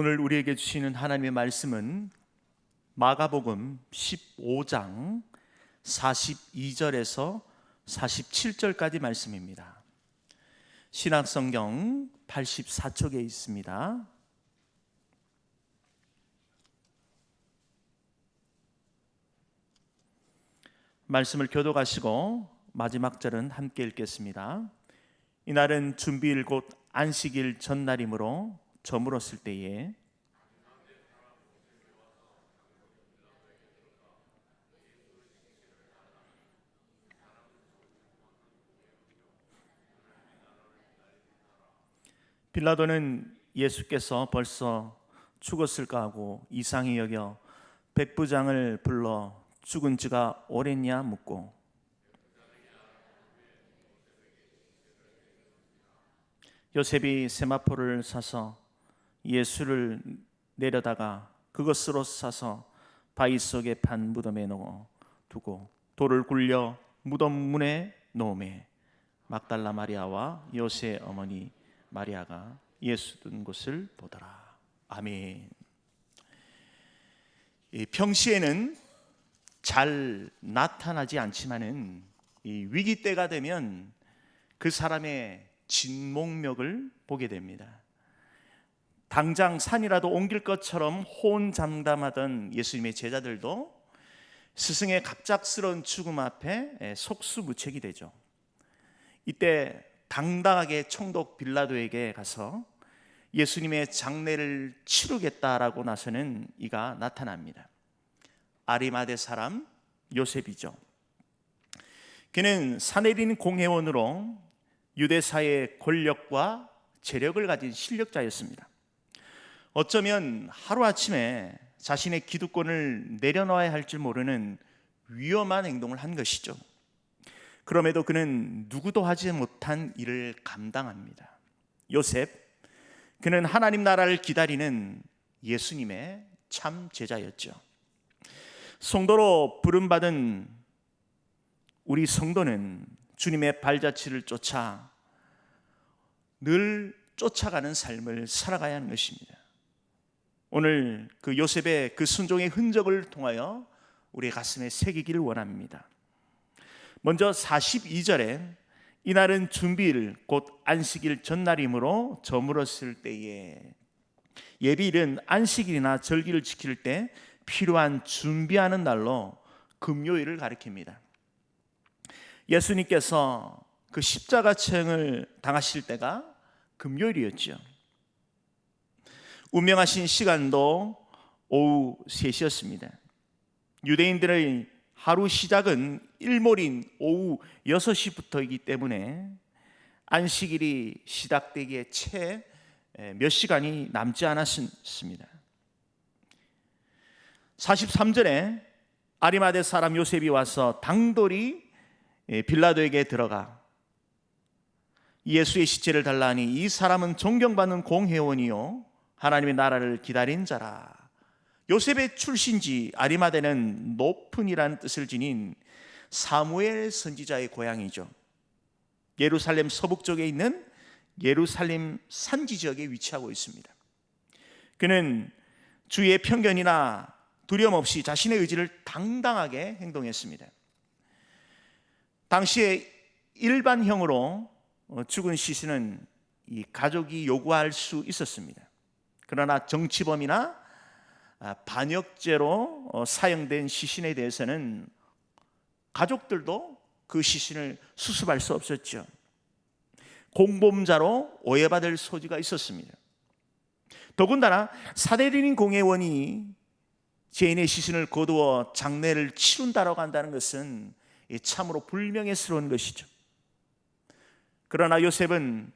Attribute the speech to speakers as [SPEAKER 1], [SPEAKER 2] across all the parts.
[SPEAKER 1] 오늘 우리에게 주시는 하나님의 말씀은 마가복음 15장 42절에서 47절까지 말씀입니다. 신약성경 84쪽에 있습니다. 말씀을 교독하시고 마지막 절은 함께 읽겠습니다. 이날은 준비일 곧 안식일 전날이므로 저물었을 때에 빌라도는 예수께서 벌써 죽었을까 하고 이상히 여겨 백부장을 불러 죽은 지가 오랬냐 묻고, 요셉이 세마포를 사서 예수를 내려다가 그것으로 싸서 바위 속에 판 무덤에 넣어 두고 돌을 굴려 무덤 문에 놓음에 막달라 마리아와 요새 어머니 마리아가 예수 든 곳을 보더라. 아멘. 평시에는 잘 나타나지 않지만은 이 위기 때가 되면 그 사람의 진목력을 보게 됩니다. 당장 산이라도 옮길 것처럼 호언장담하던 예수님의 제자들도 스승의 갑작스러운 죽음 앞에 속수무책이 되죠. 이때 당당하게 총독 빌라도에게 가서 예수님의 장례를 치르겠다라고 나서는 이가 나타납니다. 아리마대 사람 요셉이죠. 그는 사내린 공회원으로 유대사의 권력과 재력을 가진 실력자였습니다. 어쩌면 하루아침에 자신의 기득권을 내려놓아야 할 줄 모르는 위험한 행동을 한 것이죠. 그럼에도 그는 누구도 하지 못한 일을 감당합니다. 요셉, 그는 하나님 나라를 기다리는 예수님의 참 제자였죠. 성도로 부름받은 우리 성도는 주님의 발자취를 쫓아 늘 쫓아가는 삶을 살아가야 하는 것입니다. 오늘 그 요셉의 그 순종의 흔적을 통하여 우리의 가슴에 새기기를 원합니다. 먼저 42절에 이날은 준비일 곧 안식일 전날이므로 저물었을 때에, 예비일은 안식일이나 절기를 지킬 때 필요한 준비하는 날로 금요일을 가리킵니다. 예수님께서 그 십자가층을 당하실 때가 금요일이었죠. 운명하신 시간도 오후 3시였습니다. 유대인들의 하루 시작은 일몰인 오후 6시부터이기 때문에 안식일이 시작되기에 채 몇 시간이 남지 않았습니다. 43절에 아리마대 사람 요셉이 와서 당돌이 빌라도에게 들어가 예수의 시체를 달라하니 이 사람은 존경받는 공회원이요 하나님의 나라를 기다린 자라. 요셉의 출신지 아리마대는 높은이라는 뜻을 지닌 사무엘 선지자의 고향이죠. 예루살렘 서북쪽에 있는 예루살렘 산지 지역에 위치하고 있습니다. 그는 주의 편견이나 두려움 없이 자신의 의지를 당당하게 행동했습니다. 당시에 일반형으로 죽은 시신은 이 가족이 요구할 수 있었습니다. 그러나 정치범이나 반역죄로 사형된 시신에 대해서는 가족들도 그 시신을 수습할 수 없었죠. 공범자로 오해받을 소지가 있었습니다. 더군다나 사내린 공회원이 죄인의 시신을 거두어 장례를 치른다라고 한다는 것은 참으로 불명예스러운 것이죠. 그러나 요셉은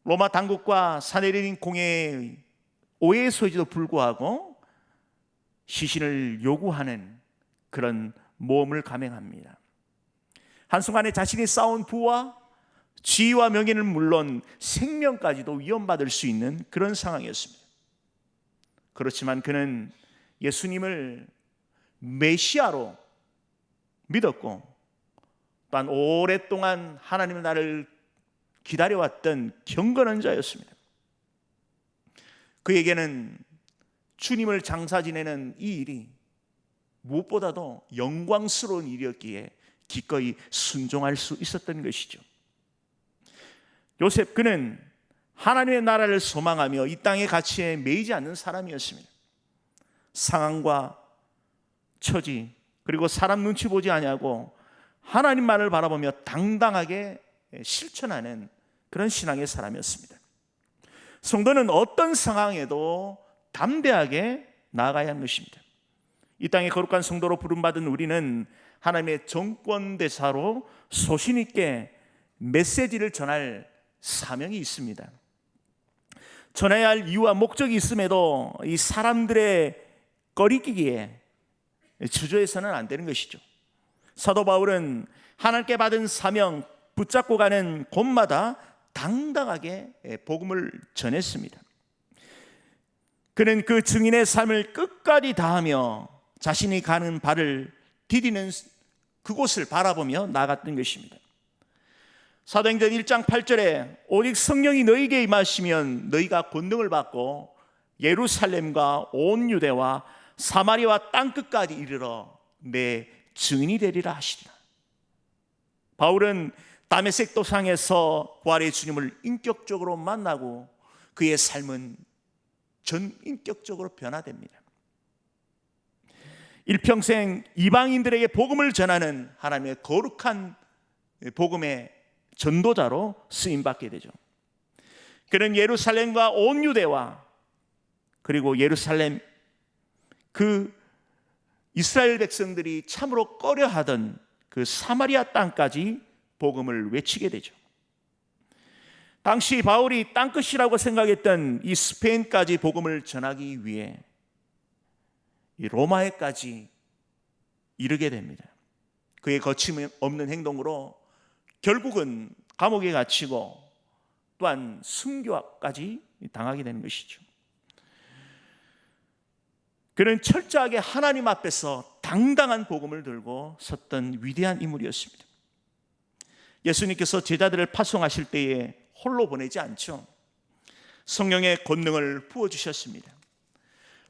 [SPEAKER 1] 로마 당국과 사내린 공회의 오해의 소지도 불구하고 시신을 요구하는 그런 모험을 감행합니다. 한순간에 자신이 쌓은 부와 지위와 명예는 물론 생명까지도 위험받을 수 있는 그런 상황이었습니다. 그렇지만 그는 예수님을 메시아로 믿었고 또한 오랫동안 하나님의 나라를 기다려왔던 경건한 자였습니다. 그에게는 주님을 장사 지내는 이 일이 무엇보다도 영광스러운 일이었기에 기꺼이 순종할 수 있었던 것이죠. 요셉, 그는 하나님의 나라를 소망하며 이 땅의 가치에 매이지 않는 사람이었습니다. 상황과 처지, 그리고 사람 눈치 보지 아니하고 하나님만을 바라보며 당당하게 실천하는 그런 신앙의 사람이었습니다. 성도는 어떤 상황에도 담대하게 나아가야 하는 것입니다. 이 땅의 거룩한 성도로 부름받은 우리는 하나님의 정권대사로 소신 있게 메시지를 전할 사명이 있습니다. 전해야 할 이유와 목적이 있음에도 이 사람들의 꺼리끼기에 주저해서는 안 되는 것이죠. 사도 바울은 하나님께 받은 사명 붙잡고 가는 곳마다 당당하게 복음을 전했습니다. 그는 그 증인의 삶을 끝까지 다하며 자신이 가는 발을 디디는 그곳을 바라보며 나아갔던 것입니다. 사도행전 1장 8절에 오직 성령이 너희에게 임하시면 너희가 권능을 받고 예루살렘과 온 유대와 사마리아와 땅끝까지 이르러 내 증인이 되리라 하시리라. 바울은 다메섹 도상에서 부활의 주님을 인격적으로 만나고 그의 삶은 전인격적으로 변화됩니다. 일평생 이방인들에게 복음을 전하는 하나님의 거룩한 복음의 전도자로 쓰임받게 되죠. 그는 예루살렘과 온 유대와 그리고 예루살렘, 그 이스라엘 백성들이 참으로 꺼려하던 그 사마리아 땅까지 복음을 외치게 되죠. 당시 바울이 땅끝이라고 생각했던 이 스페인까지 복음을 전하기 위해 이 로마에까지 이르게 됩니다. 그의 거침없는 행동으로 결국은 감옥에 갇히고 또한 순교까지 당하게 되는 것이죠. 그는 철저하게 하나님 앞에서 당당한 복음을 들고 섰던 위대한 인물이었습니다. 예수님께서 제자들을 파송하실 때에 홀로 보내지 않죠. 성령의 권능을 부어주셨습니다.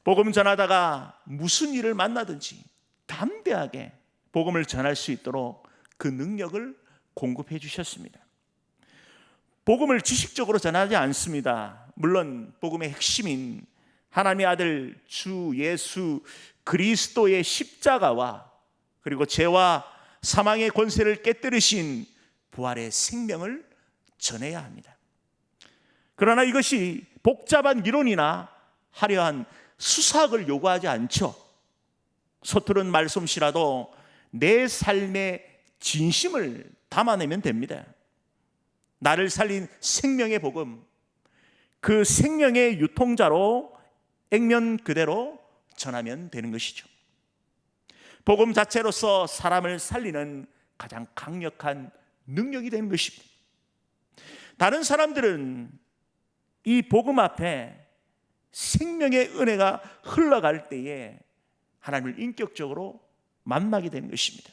[SPEAKER 1] 복음 전하다가 무슨 일을 만나든지 담대하게 복음을 전할 수 있도록 그 능력을 공급해 주셨습니다. 복음을 지식적으로 전하지 않습니다. 물론 복음의 핵심인 하나님의 아들 주 예수 그리스도의 십자가와 그리고 죄와 사망의 권세를 깨뜨리신 부활의 생명을 전해야 합니다. 그러나 이것이 복잡한 이론이나 화려한 수사학을 요구하지 않죠. 서투른 말솜씨라도 내 삶의 진심을 담아내면 됩니다. 나를 살린 생명의 복음, 그 생명의 유통자로 액면 그대로 전하면 되는 것이죠. 복음 자체로서 사람을 살리는 가장 강력한 능력이 되는 것입니다. 다른 사람들은 이 복음 앞에 생명의 은혜가 흘러갈 때에 하나님을 인격적으로 만나게 되는 것입니다.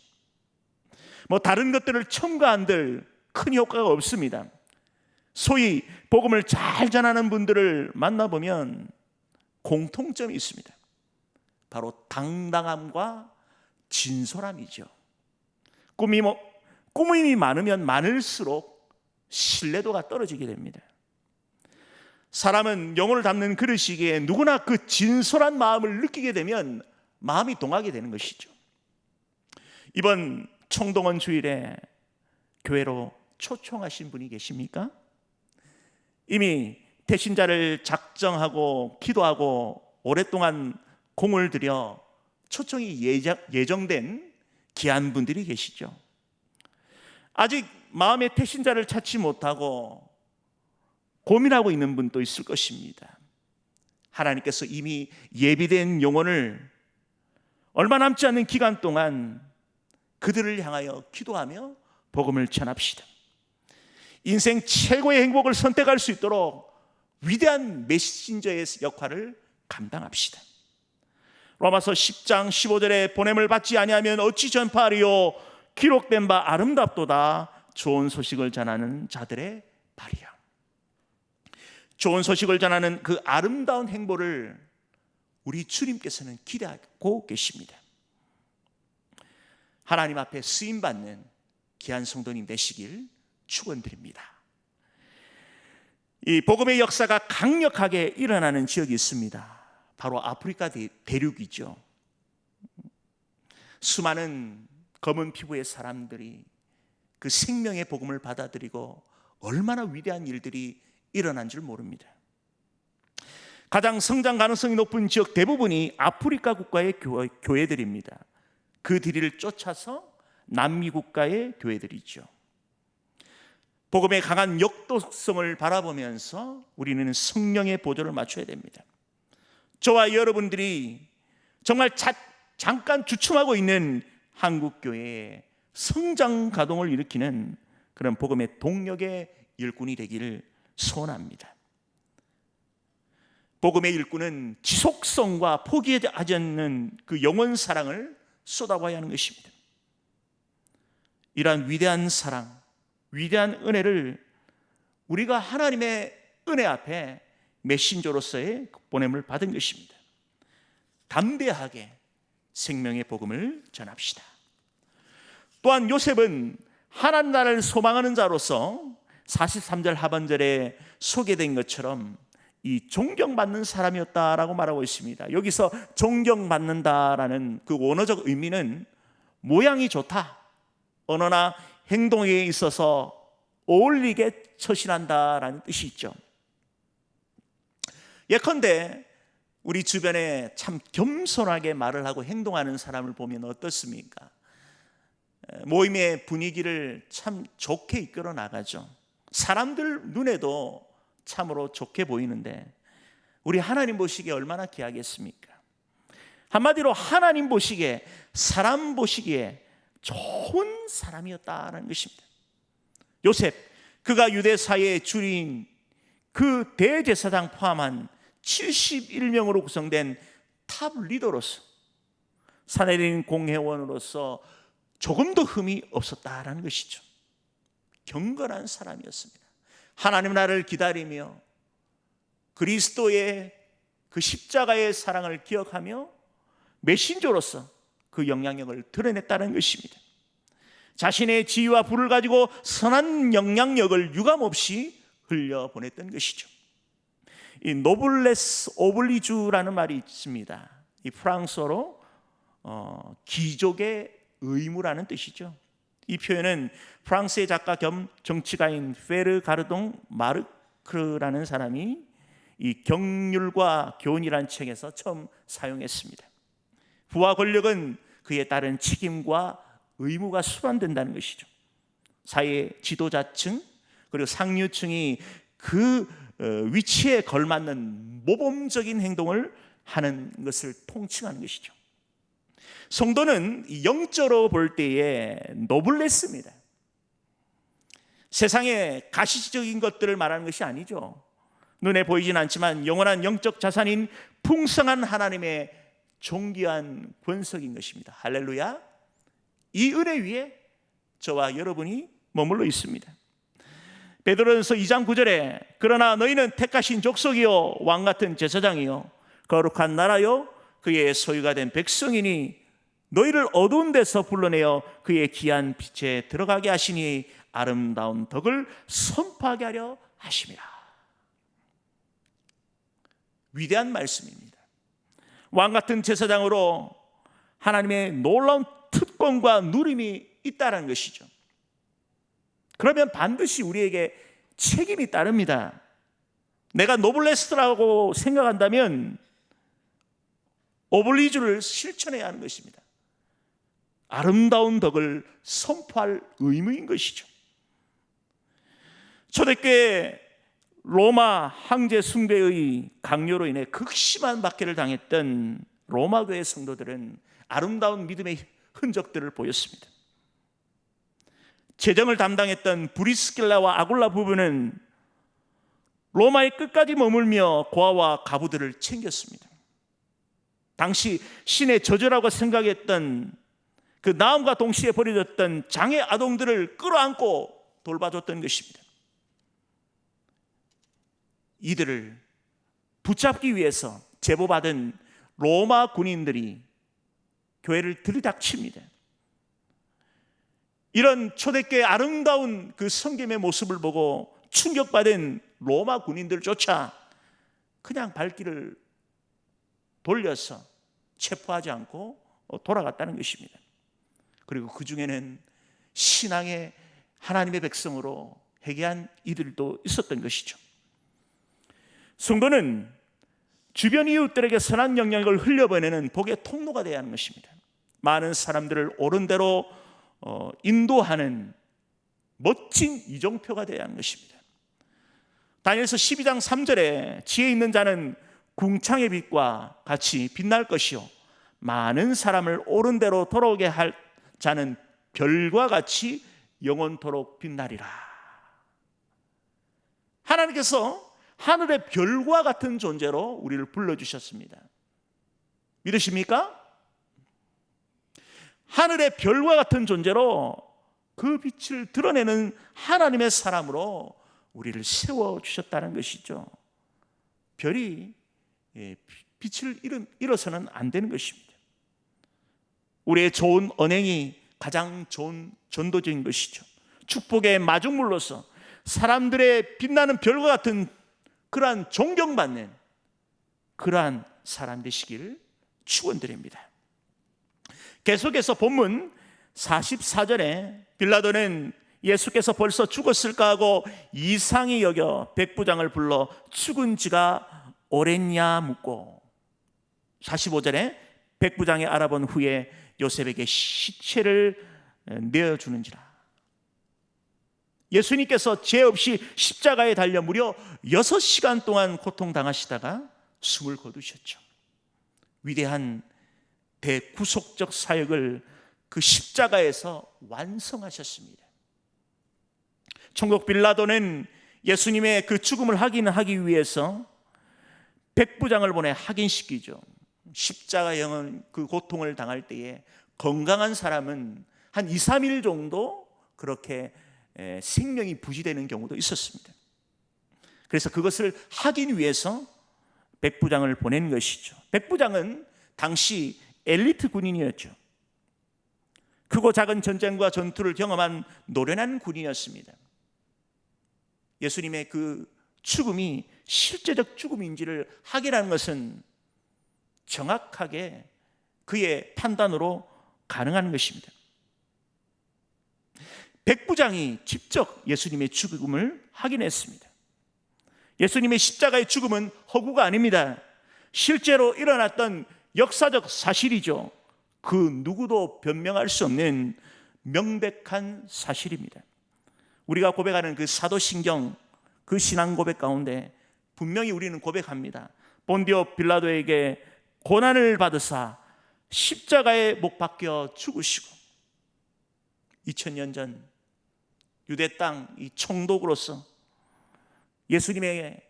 [SPEAKER 1] 다른 것들을 첨가한들 큰 효과가 없습니다. 소위 복음을 잘 전하는 분들을 만나보면 공통점이 있습니다. 바로 당당함과 진솔함이죠. 꾸밈이 많으면 많을수록 신뢰도가 떨어지게 됩니다. 사람은 영혼을 담는 그릇이기에 누구나 그 진솔한 마음을 느끼게 되면 마음이 동하게 되는 것이죠. 이번 총동원 주일에 교회로 초청하신 분이 계십니까? 이미 태신자를 작정하고 기도하고 오랫동안 공을 들여 초청이 예정된 귀한 분들이 계시죠. 아직 마음의 태신자를 찾지 못하고 고민하고 있는 분도 있을 것입니다. 하나님께서 이미 예비된 영혼을 얼마 남지 않는 기간 동안 그들을 향하여 기도하며 복음을 전합시다. 인생 최고의 행복을 선택할 수 있도록 위대한 메신저의 역할을 감당합시다. 로마서 10장 15절에 보냄을 받지 아니하면 어찌 전파하리요 기록된 바 아름답도다 좋은 소식을 전하는 자들의 발이야. 좋은 소식을 전하는 그 아름다운 행보를 우리 주님께서는 기대하고 계십니다. 하나님 앞에 쓰임받는 귀한 성도님 되시길 축원드립니다. 이 복음의 역사가 강력하게 일어나는 지역이 있습니다. 바로 아프리카 대륙이죠. 수많은 검은 피부의 사람들이 그 생명의 복음을 받아들이고 얼마나 위대한 일들이 일어난 줄 모릅니다. 가장 성장 가능성이 높은 지역 대부분이 아프리카 국가의 교회들입니다. 그 뒤를 쫓아서 남미 국가의 교회들이죠. 복음의 강한 역동성을 바라보면서 우리는 성령의 보조를 맞춰야 됩니다. 저와 여러분들이 정말 잠깐 주춤하고 있는 한국교회의 성장 가동을 일으키는 그런 복음의 동력의 일꾼이 되기를 소원합니다. 복음의 일꾼은 지속성과 포기하지 않는 그 영원 사랑을 쏟아봐야 하는 것입니다. 이러한 위대한 사랑, 위대한 은혜를 우리가 하나님의 은혜 앞에 메신저로서의 보냄을 받은 것입니다. 담대하게 생명의 복음을 전합시다. 또한 요셉은 하나님 나라를 소망하는 자로서 43절 하반절에 소개된 것처럼 이 존경받는 사람이었다라고 말하고 있습니다. 여기서 존경받는다라는 그 원어적 의미는 모양이 좋다, 언어나 행동에 있어서 어울리게 처신한다라는 뜻이 있죠. 예컨대 우리 주변에 참 겸손하게 말을 하고 행동하는 사람을 보면 어떻습니까? 모임의 분위기를 참 좋게 이끌어 나가죠. 사람들 눈에도 참으로 좋게 보이는데 우리 하나님 보시기에 얼마나 귀하겠습니까? 한마디로 하나님 보시기에, 사람 보시기에 좋은 사람이었다는 것입니다. 요셉, 그가 유대 사회의 주인, 그 대제사장 포함한 71명으로 구성된 탑 리더로서, 사내린 공회원으로서 조금도 흠이 없었다라는 것이죠. 경건한 사람이었습니다. 하나님 나라를 기다리며 그리스도의 그 십자가의 사랑을 기억하며 메신저로서 그 영향력을 드러냈다는 것입니다. 자신의 지위와 부를 가지고 선한 영향력을 유감없이 흘려보냈던 것이죠. 이 노블레스 오블리주라는 말이 있습니다. 이 프랑스어로 귀족의 의무라는 뜻이죠. 이 표현은 프랑스의 작가 겸 정치가인 페르 가르동 마르크라는 사람이 이 경륜과 교훈이라는 책에서 처음 사용했습니다. 부와 권력은 그에 따른 책임과 의무가 수반된다는 것이죠. 사회 지도자층 그리고 상류층이 그 위치에 걸맞는 모범적인 행동을 하는 것을 통칭하는 것이죠. 성도는 영적으로 볼 때에 노블레스입니다. 세상의 가시적인 것들을 말하는 것이 아니죠. 눈에 보이진 않지만 영원한 영적 자산인 풍성한 하나님의 존귀한 권석인 것입니다. 할렐루야. 이 은혜 위에 저와 여러분이 머물러 있습니다. 베드로전서 2장 9절에 그러나 너희는 택하신 족속이요 왕같은 제사장이요 거룩한 나라요 그의 소유가 된 백성이니 너희를 어두운 데서 불러내어 그의 귀한 빛에 들어가게 하시니 아름다운 덕을 선포하게 하려 하심이라. 위대한 말씀입니다. 왕같은 제사장으로 하나님의 놀라운 특권과 누림이 있다는 것이죠. 그러면 반드시 우리에게 책임이 따릅니다. 내가 노블레스라고 생각한다면 오블리주를 실천해야 하는 것입니다. 아름다운 덕을 선포할 의무인 것이죠. 초대교회 로마 황제 숭배의 강요로 인해 극심한 박해를 당했던 로마교회 성도들은 아름다운 믿음의 흔적들을 보였습니다. 재정을 담당했던 브리스길라와 아굴라 부부는 로마의 끝까지 머물며 고아와 가부들을 챙겼습니다. 당시 신의 저주라고 생각했던 그 나음과 동시에 버려졌던 장애 아동들을 끌어안고 돌봐줬던 것입니다. 이들을 붙잡기 위해서 제보받은 로마 군인들이 교회를 들이닥칩니다. 이런 초대교회의 아름다운 그 성김의 모습을 보고 충격받은 로마 군인들조차 그냥 발길을 돌려서 체포하지 않고 돌아갔다는 것입니다. 그리고 그 중에는 신앙의 하나님의 백성으로 회개한 이들도 있었던 것이죠. 성도는 주변 이웃들에게 선한 영향을 흘려보내는 복의 통로가 되어야 하는 것입니다. 많은 사람들을 옳은 대로 인도하는 멋진 이정표가 되어야 하는 것입니다. 다니엘서 12장 3절에 지혜 있는 자는 궁창의 빛과 같이 빛날 것이요 많은 사람을 옳은 대로 돌아오게 할 자는 별과 같이 영원토록 빛나리라. 하나님께서 하늘의 별과 같은 존재로 우리를 불러주셨습니다. 믿으십니까? 하늘의 별과 같은 존재로 그 빛을 드러내는 하나님의 사람으로 우리를 세워주셨다는 것이죠. 별이 빛을 잃어서는 안 되는 것입니다. 우리의 좋은 언행이 가장 좋은 전도적인 것이죠. 축복의 마중물로서 사람들의 빛나는 별과 같은 그러한 존경받는 그러한 사람 되시기를 축원드립니다. 계속해서 본문 44절에 빌라도는 예수께서 벌써 죽었을까 하고 이상히 여겨 백부장을 불러 죽은 지가 오랬냐 묻고 45절에 백부장이 알아본 후에 요셉에게 시체를 내어주는지라. 예수님께서 죄 없이 십자가에 달려 무려 6시간 동안 고통당하시다가 숨을 거두셨죠. 위대한 대구속적 사역을 그 십자가에서 완성하셨습니다. 총독 빌라도는 예수님의 그 죽음을 확인하기 위해서 백부장을 보내 확인시키죠. 십자가형은 그 고통을 당할 때에 건강한 사람은 한 2, 3일 정도 그렇게 생명이 부지되는 경우도 있었습니다. 그래서 그것을 하기 위해서 백부장을 보낸 것이죠. 백부장은 당시 엘리트 군인이었죠. 크고 작은 전쟁과 전투를 경험한 노련한 군인이었습니다. 예수님의 그 죽음이 실제적 죽음인지를 확인하는 것은 정확하게 그의 판단으로 가능한 것입니다. 백부장이 직접 예수님의 죽음을 확인했습니다. 예수님의 십자가의 죽음은 허구가 아닙니다. 실제로 일어났던 역사적 사실이죠. 그 누구도 변명할 수 없는 명백한 사실입니다. 우리가 고백하는 그 사도신경, 그 신앙 고백 가운데 분명히 우리는 고백합니다. 본디오 빌라도에게 고난을 받으사 십자가에 못 박혀 죽으시고 2000년 전 유대 땅 이 총독으로서 예수님의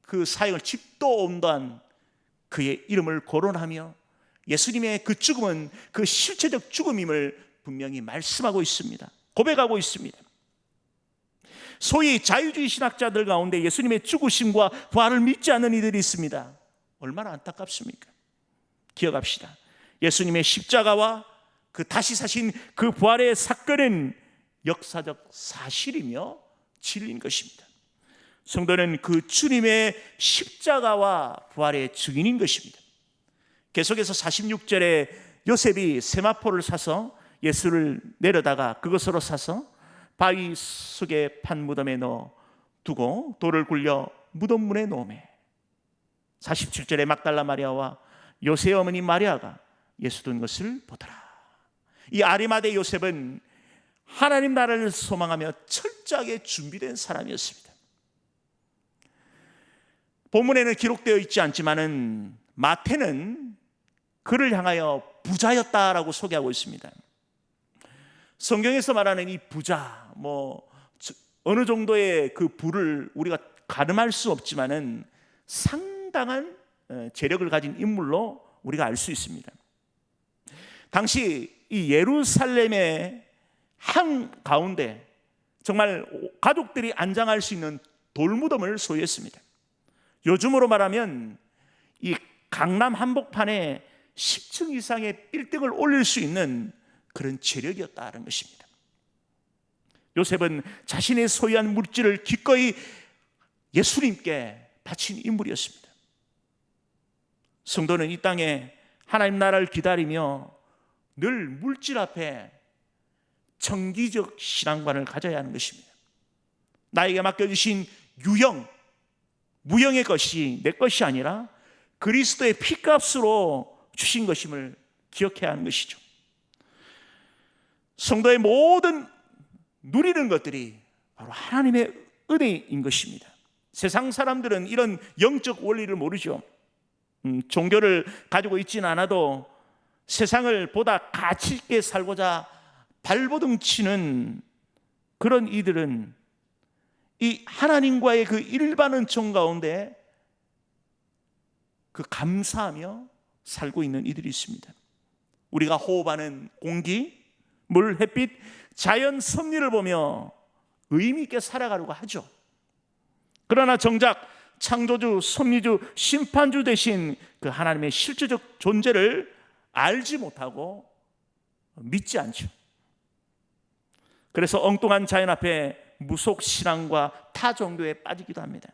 [SPEAKER 1] 그 사역을 집도온도한 그의 이름을 거론하며 예수님의 그 죽음은 그 실체적 죽음임을 분명히 말씀하고 있습니다. 고백하고 있습니다. 소위 자유주의 신학자들 가운데 예수님의 죽으심과 부활을 믿지 않는 이들이 있습니다. 얼마나 안타깝습니까? 기억합시다. 예수님의 십자가와 그 다시 사신 그 부활의 사건은 역사적 사실이며 진리인 것입니다. 성도는 그 주님의 십자가와 부활의 증인인 것입니다. 계속해서 46절에 요셉이 세마포를 사서 예수를 내려다가 그것으로 사서 바위 속에 판 무덤에 넣어 두고 돌을 굴려 무덤 문에 놓으매 47절에 막달라 마리아와 요셉의 어머니 마리아가 예수 둔 것을 보더라. 이 아리마대 요셉은 하나님 나라를 소망하며 철저하게 준비된 사람이었습니다. 본문에는 기록되어 있지 않지만은 마태는 그를 향하여 부자였다라고 소개하고 있습니다. 성경에서 말하는 이 부자, 어느 정도의 그 부를 우리가 가늠할 수 없지만은 상당한 재력을 가진 인물로 우리가 알 수 있습니다. 당시 이 예루살렘의 한 가운데 정말 가족들이 안장할 수 있는 돌무덤을 소유했습니다. 요즘으로 말하면 이 강남 한복판에 10층 이상의 빌딩을 올릴 수 있는 그런 재력이었다는 것입니다. 요셉은 자신의 소유한 물질을 기꺼이 예수님께 바친 인물이었습니다. 성도는 이 땅에 하나님 나라를 기다리며 늘 물질 앞에 정기적 신앙관을 가져야 하는 것입니다. 나에게 맡겨주신 유형, 무형의 것이 내 것이 아니라 그리스도의 피값으로 주신 것임을 기억해야 하는 것이죠. 성도의 모든 누리는 것들이 바로 하나님의 은혜인 것입니다. 세상 사람들은 이런 영적 원리를 모르죠. 종교를 가지고 있지는 않아도 세상을 보다 가치 있게 살고자 발버둥 치는 그런 이들은 이 하나님과의 그 일반 은총 가운데 그 감사하며 살고 있는 이들이 있습니다. 우리가 호흡하는 공기, 물, 햇빛, 자연 섭리를 보며 의미 있게 살아가려고 하죠. 그러나 정작 창조주, 섭리주, 심판주 되신 그 하나님의 실제적 존재를 알지 못하고 믿지 않죠. 그래서 엉뚱한 자연 앞에 무속 신앙과 타 종교에 빠지기도 합니다.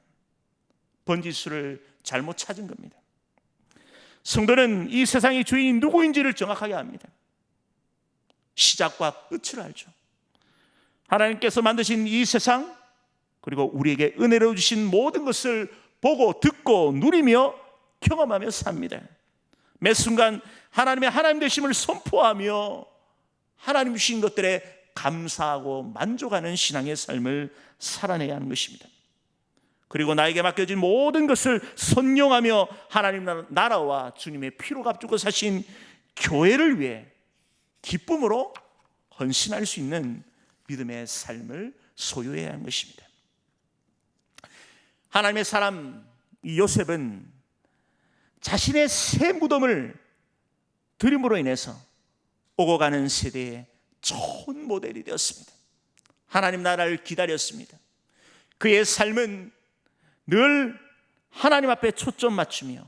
[SPEAKER 1] 번지수를 잘못 찾은 겁니다. 성도는 이 세상의 주인이 누구인지를 정확하게 압니다. 시작과 끝을 알죠. 하나님께서 만드신 이 세상, 그리고 우리에게 은혜로 주신 모든 것을 보고 듣고 누리며 경험하며 삽니다. 매 순간 하나님의 하나님 되심을 선포하며 하나님 주신 것들에 감사하고 만족하는 신앙의 삶을 살아내야 하는 것입니다. 그리고 나에게 맡겨진 모든 것을 선용하며 하나님 나라와 주님의 피로 값주고 사신 교회를 위해 기쁨으로 헌신할 수 있는 믿음의 삶을 소유해야 하는 것입니다. 하나님의 사람 요셉은 자신의 새 무덤을 드림으로 인해서 오고 가는 세대의 좋은 모델이 되었습니다. 하나님 나라를 기다렸습니다. 그의 삶은 늘 하나님 앞에 초점 맞추며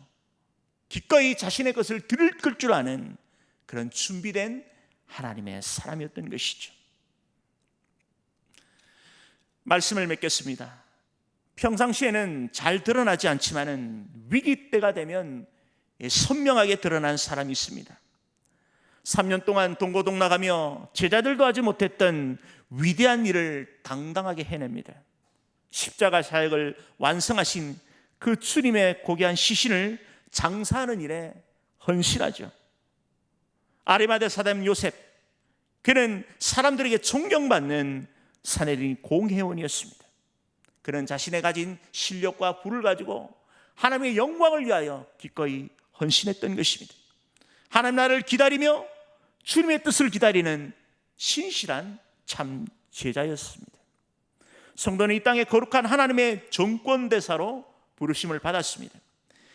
[SPEAKER 1] 기꺼이 자신의 것을 드릴 줄 아는 그런 준비된 하나님의 사람이었던 것이죠. 말씀을 맺겠습니다. 평상시에는 잘 드러나지 않지만은 위기 때가 되면 선명하게 드러난 사람이 있습니다. 3년 동안 동고동락하며 제자들도 하지 못했던 위대한 일을 당당하게 해냅니다. 십자가 사역을 완성하신 그 주님의 고귀한 시신을 장사하는 일에 헌신하죠. 아리마대 사람 요셉, 그는 사람들에게 존경받는 사내린 공회원이었습니다. 그는 자신의 가진 실력과 부를 가지고 하나님의 영광을 위하여 기꺼이 헌신했던 것입니다. 하나님 나라를 기다리며 주님의 뜻을 기다리는 신실한 참 제자였습니다. 성도는 이 땅의 거룩한 하나님의 정권대사로 부르심을 받았습니다.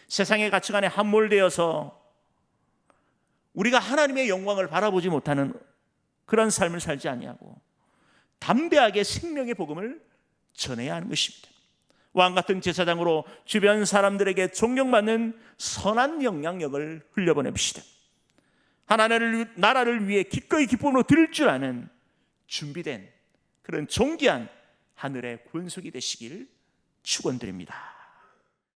[SPEAKER 1] 세상의 가치관에 함몰되어서 우리가 하나님의 영광을 바라보지 못하는 그런 삶을 살지 아니하고 담대하게 생명의 복음을 전해야 하는 것입니다. 왕같은 제사장으로 주변 사람들에게 존경받는 선한 영향력을 흘려보냅시다. 하나님의 나라를 위해 기꺼이 기쁨으로 드릴 줄 아는 준비된 그런 존귀한 하늘의 권속이 되시길 축원드립니다.